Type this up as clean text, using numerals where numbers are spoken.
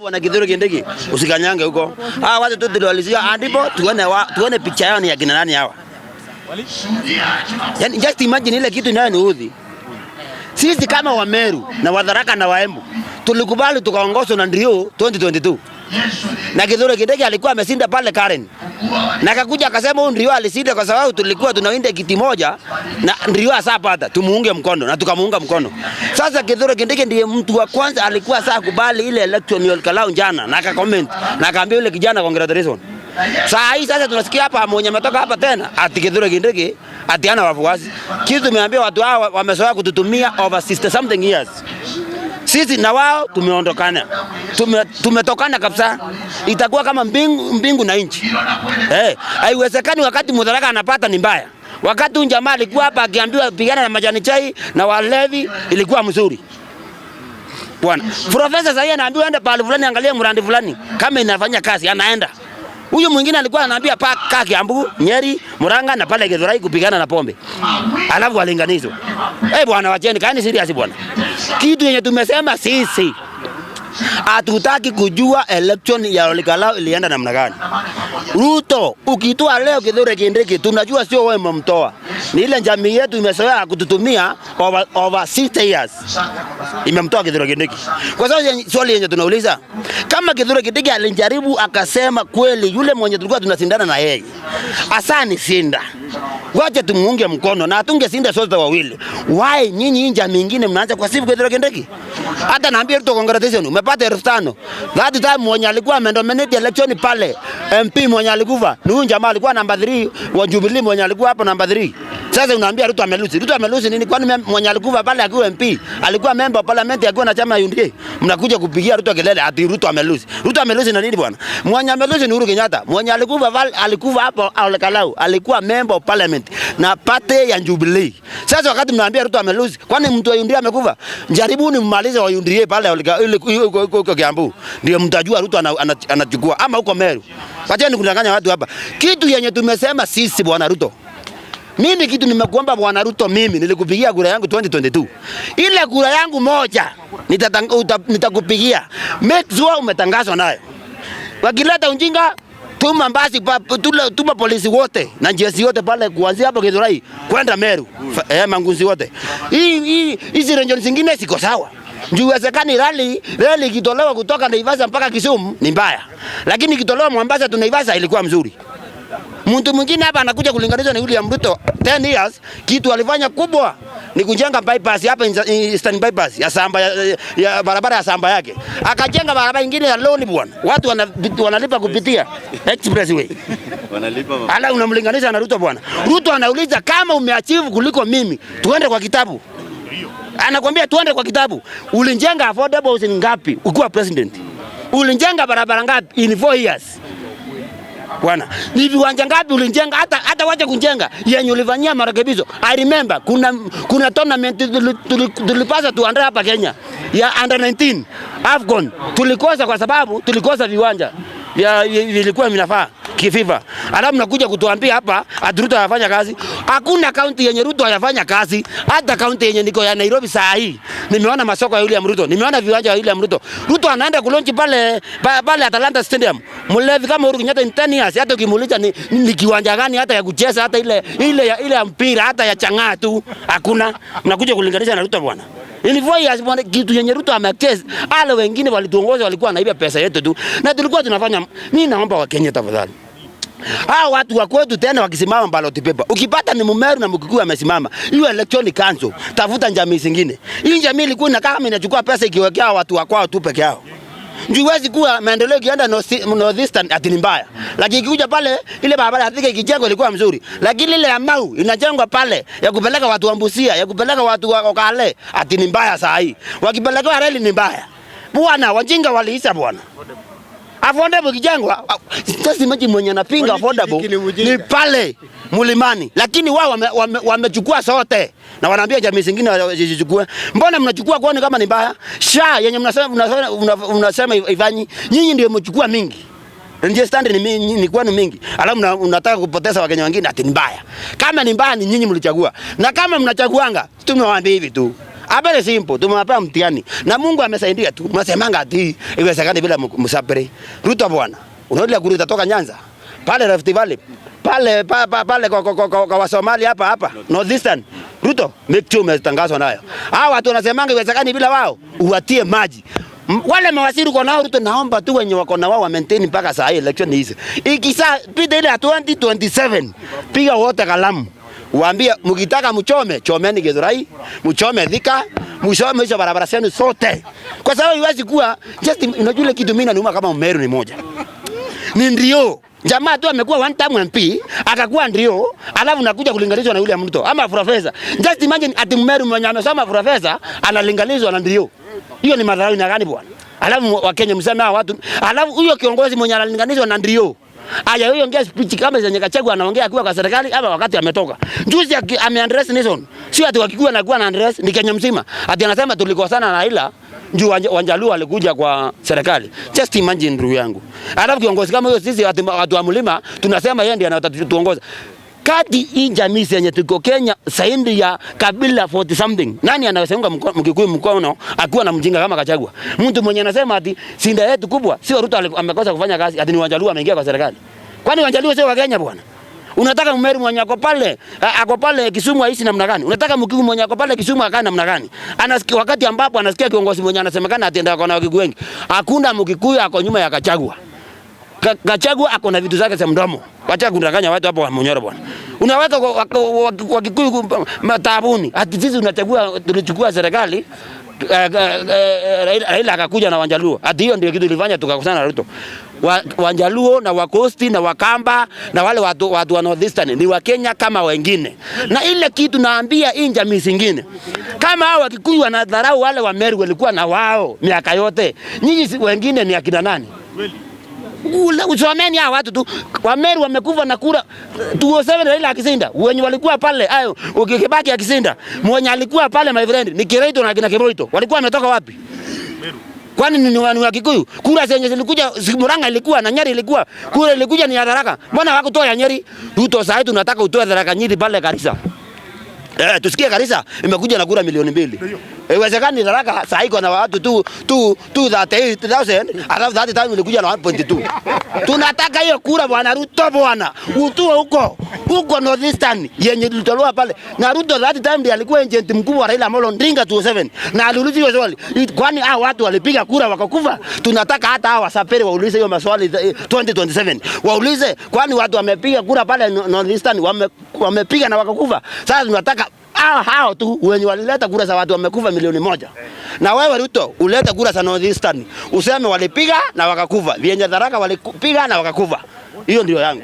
Bwana Kithure Kindiki usikanyange huko. Watu tu tuliwalizia ndipo tuone picha yao ni ya kina nani hawa. Yani just imagine ile kitu inayo niudhi. Sisi kama Wameru na Wadharaka na Waembu tulikubali tukaongozwa na Ndio 2022. Na Kithure Kindiki alikuwa ameshinda pale Karen. Na akakuja akasema Ndio alishinda kwa sababu tulikuwa tunawinda kiti moja na Ndio asapata tumuunge mkono na tukamuunga mkono. Sasa Kithure Kindiki ndiye mtu wa kwanza alikuwa saa kubali ile election ya Olkalau jana na akacomment na akaambia yule kijana congratulations. Saa hii sasa tunasikia hapa mwenye ametoka hapa tena ati Kithure Kindiki ati ana wafuasi. Kitu tumeambia watu hao wamezoea kututumia over 60 something years. Sisi na wao tumeondokana. Tumetokana kabisa. Itakuwa kama mbingu na nchi. Haiwezekani wakati Mudharaka anapata ni mbaya. Wakati jamaa alikuwa hapa akiambiwa pigana na majani chai na walevi ilikuwa mzuri. Bwana, profesa sasa anaambiwa enda pale fulani angalia mradi fulani kama inafanya kazi anaenda. Huyu mwingine alikuwa anaambia paka Kiambu, Nyeri, Murang'a na pale Githurai kupigana na pombe. Alafu walinganizwa. Bwana wacheni kaeni serious bwana. Kitu yenye tumesema sisi hatutaki kujua election ya Olkalau ilienda namna gani. Ruto ukitoa leo Kithure Kindiki tunajua sio wewe umemtoa. Ni ile jamii yetu imezoea kututumia over 60 years. Imemtoa Kithure Kindiki. Kwa sababu swali yenye tunauliza kama Kithure Kindiki alijaribu akasema kweli yule mwenye tulikuwa tunashindana na yeye asani sinda. Wacha tumuunge mkono na atungeshinda sote wawili. Why nyinyi jamii nyingine mnaanza kwa sifu Kithure Kindiki? Hata naambia Ruto congratulations umepata 5,000. That time mwenye alikuwa amendominate election pale MP mwenye alikufa ni huyu jamaa alikuwa namba 3 wa Jubilee mwenye alikuwa hapo namba 3. Sasa unaambia Ruto amelusi. Ruto amelusi nini? Kwani mwenye alikufa pale akiwa MP alikuwa member wa parliament akiwa na chama ya UDA. Mnakuja kupigia Ruto kelele ati Ruto amelusi. Ruto amelusi na nini bwana? Mwenye amelusi ni Uhuru Kenyatta. Mwenye alikufa hapo Olkalau alikuwa member of parliament na party ya Jubilee. Sasa wakati mnaambia Ruto amelusi, kwani mtu wa UDA amekufa? Jaribuni mmalize wa UDA pale huko Kiambu. Ndio mtajua Ruto anachukua ama huko Meru. Wacheni kudanganya watu hapa. Kitu yenye tumesema sisi bwana Ruto. Mimi kitu nimekuomba bwana Ruto, mimi nilikupigia kura yangu 2022. Ile kura yangu moja nitakupigia. Make sure umetangazwa nayo. Wakileta ujinga tuma basi tuma polisi wote na jeshi wote pale kuanzia hapo Githurai kwenda Meru. Manguzi wote. Hizi region zingine siko sawa. Juwezekani rally kitolewa kutoka Naivasha mpaka Kisumu ni mbaya. Lakini kitolewa Mombasa tu Naivasha ilikuwa mzuri. Mtu mwingine hapa anakuja kulinganisha na William Ruto 10 years kitu alifanya kubwa ni kujenga bypass hapa Eastern bypass ya Samba ya barabara ya Samba yake. Akajenga barabara nyingine ya loni bwana. Watu wanalipa kupitia expressway. Wanalipa. Ala unamlinganisha na Ruto bwana. Ruto anauliza kama umeachieve kuliko mimi, tuende kwa kitabu. Anakuambia tuende kwa kitabu. Ulijenga affordable housing ngapi ukiwa president? Ulijenga barabara ngapi in 4 years? Bwana, ni viwanja ngapi ulijenga hata wacha kujenga yenye ulifanyia marekebisho. I remember kuna tournament tulipasa tuandae hapa Kenya ya under 19 AFCON. Tulikosa kwa sababu tulikosa viwanja vilikuwa vinafaa kififa. Alafu mnakuja kutuambia hapa Ruto anafanya kazi. Hakuna kaunti yenye Ruto anafanya kazi. Hata kaunti yenye niko ya Nairobi saa hii nimeona masoko ya William Ruto, nimeona viwanja vya William Ruto. Ruto anaenda kulonchi pale Atalanta Stadium. Mlevi kama Uhuru Kenyatta in 10 years hata ukimuuliza ni kiwanja gani hata ya kucheza hata ile ya mpira hata ya chang'aa tu hakuna. Mnakuja kulinganisha na Ruto bwana. Ili voice bwana kitu yenye Ruto amecheza. Wale wengine walituongoza walikuwa naiba pesa yetu tu. Na tulikuwa tunafanya mimi naomba wa Kenya tafadhali. Watu wa kwetu tena wakisimama ballot paper. Ukipata ni Mumeru na Mukikuyu amesimama. Hiyo election cancel. Tafuta jamii zingine. Hii jamii ilikuwa na kama inachukua pesa ikiwekea watu wa kwao tu peke yao. Huwezi kuwa maendeleo kienda northeastern ati ni mbaya. Lakini ikikuja pale ile barabara Thika ikijengwa ilikuwa mzuri. Lakini ile ya Mau inajengwa pale ya kupeleka watu wa Busia, ya kupeleka watu wa Okale ati ni mbaya saa hii. Wakipeleka reli ni mbaya. Bwana wajinga waliisha bwana. Affordable kijengwa sasa maji mwenye anapinga affordable ni pale Mlimani, lakini wao wamechukua sote na wanaambia jamii zingine wazichukue. Mbona mnachukua kwani kama ni mbaya? Sha yenye mnasema ifanyi nyinyi ndio mchukua mingi. Nje stand ni kwani mingi. Alafu unataka kupoteza Wakenya wengine ati ni mbaya. Kama ni mbaya ni nyinyi mlichagua. Na kama mnachaguanga tumewaambia hivi tu. Habari simple, tumewapa mtihani. Na Mungu amesaidia tu. Mnasemanga ati iwezekani bila Musafiri. Ruto bwana. Unaona guru itatoka Nyanza. Pale Rift Valley. Pale kwa Somalia hapa Northeastern. Ruto make sure umetangazwa nayo. Hao watu wanasemanga iwezekani bila wao uwatie maji. Wale mawaziri uko nao Ruto, naomba tu wenye wako na wao wa maintain mpaka saa hii election hizi. Ikisa pita ile 2027 piga wote kalamu. Waambie mkitaka mchome, chomeni Githurai, mchome Thika, mchome hizo barabara zenu zote. Kwa sababu iwezi kuwa just unajua kitu mimi naniuma kama Meru ni moja. Ni ndio. Jamaa tu amekuwa one time MP, akakuwa ndio, alafu nakuja kulinganishwa na yule mtu ama profesa. Just imagine ati Meru mwenye amesoma profesa analinganishwa na ndio. Hiyo ni madharau na gani bwana? Alafu Wakenya msema watu, alafu huyo kiongozi mwenye analinganishwa na ndio. Aya huyo ongea speech kama zenye Gachagua anaongea akiwa kwa serikali ama wakati ametoka. Juzi ameaddress Nation. Sio ati wakikuwa na kuwa na address ni Kenya mzima. Ati anasema tulikosana na Raila juu Wanjaluo alikuja kwa serikali. Just imagine ndugu yangu. Alafu kiongozi kama huyo sisi watu wa mlima tunasema yeye ndiye anatuongoza. Kati hii jamii yenye tuko Kenya saindi ya kabila 40 something. Nani anayesenga Mkikuyu mkono akiwa na mjinga kama Gachagua? Mtu mwenye anasema ati sinda yetu kubwa sio Ruto amekosa kufanya kazi, ati ni Wanjaluo ameingia kwa serikali. Kwani Wanjaluo sio wa Kenya bwana? Unataka Mmeru mwenye ako pale Kisumu aishi namna gani? Unataka Mkikuyu mwenye ako pale Kisumu akae namna gani? Anasikia wakati ambapo anasikia kiongozi mwenye anasemekana atenda kwa na Wakikuyu wengi. Hakuna Mkikuyu ako nyuma ya Gachagua. Gachagua ako na vitu zake za mdomo. Wacha kundanganya watu hapo wa Munyoro bwana. Unaweka Wakikuyu matabuni. Ati sisi tulichukua serikali Raila akakuja na Wanjaluo. Ati hiyo ndio kitu ilifanya tukakosana na Ruto. Wanjaluo na Wakosti na Wakamba na wale watu wa Northeastern ni Wakenya kama wengine. Na ile kitu naambia hii jamii zingine. Kama hao Wakikuyu wanadharau wale wa Meru walikuwa na wao miaka yote. Nyinyi wengine ni akina nani? Usomeni hao watu tu. Wameru wamekufa na kura 207 Raila akisinda. Wenye walikuwa pale ayo ukikibaki akisinda. Mwenye alikuwa pale my friend ni Kiraito na kina Kiboito. Walikuwa wametoka wapi? Meru. Kwani ni wa Kikuyu? Kura zenye zilikuja Murang'a ilikuwa na Nyeri ilikuwa. Kura ilikuja ni ya Tharaka. Mbona hawakutoa ya Nyeri? Ruto sasa tunataka utoe Tharaka Nyeri pale Garissa. Tusikie Garissa imekuja na kura milioni 2. Iwezekani Tharaka sasa iko na watu 238,000 alafu 30,000 ilikuja na 1.2. Tunataka hiyo kura bwana Ruto bwana. Utoe huko Northeastern yenye tulitolewa pale. Na Ruto 30 ndiye alikuwa agent mkubwa wa Raila Amolo Odinga 27. Na aliulizwa swali, kwani hao watu walipiga kura wakakufa? Tunataka hata hao wasafiri waulize hiyo maswali 2027. Waulize kwani watu wamepiga kura pale Northeastern wamepiga na wakakufa. Sasa tunataka hao tu wenye walileta kura za watu wamekufa milioni 1. Na wewe Ruto uleta kura za Northeastern. Useme walipiga na wakakufa. Vienye Tharaka walipiga na wakakufa. Hiyo ndio yangu.